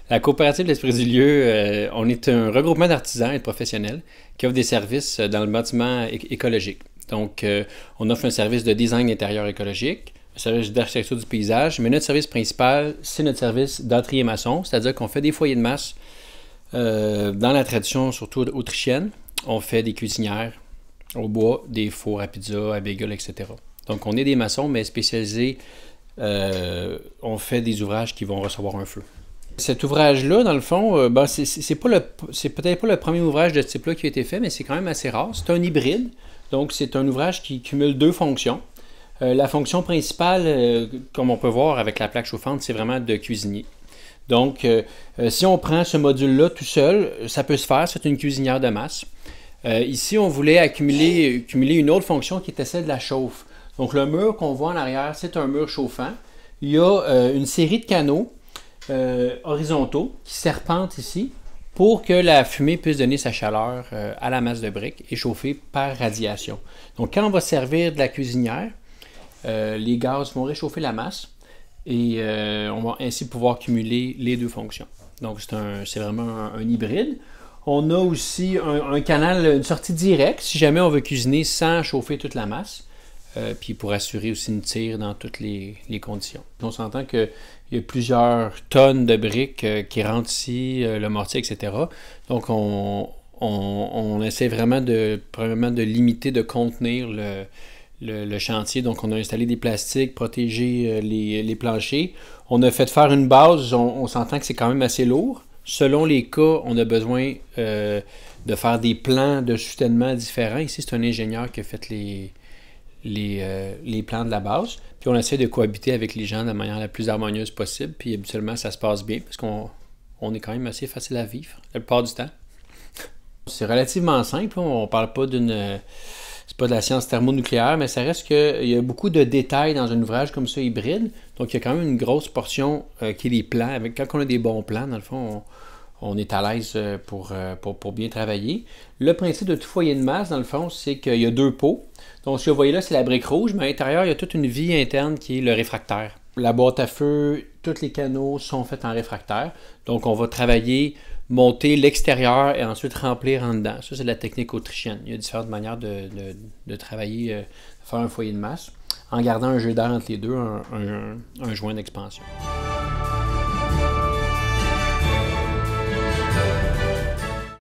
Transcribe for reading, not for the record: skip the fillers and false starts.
La coopérative L'Esprit du Lieu, on est un regroupement d'artisans et de professionnels qui offre des services dans le bâtiment écologique. Donc, on offre un service de design intérieur écologique, un service d'architecture du paysage, mais notre service principal, c'est notre service d'entrier maçon, c'est-à-dire qu'on fait des foyers de masse dans la tradition surtout autrichienne. On fait des cuisinières au bois, des fours à pizza, à bagel, etc. Donc, on est des maçons, mais spécialisés, on fait des ouvrages qui vont recevoir un feu. Cet ouvrage-là, dans le fond, c'est peut-être pas le premier ouvrage de ce type-là qui a été fait, mais c'est quand même assez rare. C'est un hybride, donc c'est un ouvrage qui cumule deux fonctions. La fonction principale, comme on peut voir avec la plaque chauffante, c'est vraiment de cuisinier. Donc, si on prend ce module-là tout seul, ça peut se faire, c'est une cuisinière de masse. Ici, on voulait accumuler une autre fonction qui était celle de la chauffe. Donc, le mur qu'on voit en arrière, c'est un mur chauffant. Il y a une série de canaux horizontaux qui serpentent ici pour que la fumée puisse donner sa chaleur à la masse de briques et chauffer par radiation. Donc, quand on va servir de la cuisinière, les gaz vont réchauffer la masse et on va ainsi pouvoir cumuler les deux fonctions. Donc, c'est vraiment un hybride. On a aussi un canal, une sortie directe si jamais on veut cuisiner sans chauffer toute la masse. Puis pour assurer aussi une tire dans toutes les conditions. On s'entend qu'il y a plusieurs tonnes de briques qui rentrent ici, le mortier, etc. Donc on essaie vraiment premièrement de limiter, de contenir le chantier. Donc on a installé des plastiques, protégé les planchers. On a fait faire une base, on s'entend que c'est quand même assez lourd. Selon les cas, on a besoin de faire des plans de soutènement différents. Ici, c'est un ingénieur qui a fait les plans de la base, puis on essaie de cohabiter avec les gens de la manière la plus harmonieuse possible, puis habituellement ça se passe bien, parce qu'on est quand même assez facile à vivre, la plupart du temps. C'est relativement simple, on parle pas c'est pas de la science thermonucléaire, mais ça reste qu'il y a beaucoup de détails dans un ouvrage comme ça hybride, donc il y a quand même une grosse portion qui est les plans, quand on a des bons plans, dans le fond, on est à l'aise pour bien travailler. Le principe de tout foyer de masse, dans le fond, c'est qu'il y a deux pots. Donc, ce que vous voyez là, c'est la brique rouge, mais à l'intérieur, il y a toute une vie interne qui est le réfractaire. La boîte à feu, tous les canaux sont faits en réfractaire. Donc, on va travailler, monter l'extérieur et ensuite remplir en dedans. Ça, c'est la technique autrichienne. Il y a différentes manières de travailler, de faire un foyer de masse, en gardant un jeu d'air entre les deux, un joint d'expansion.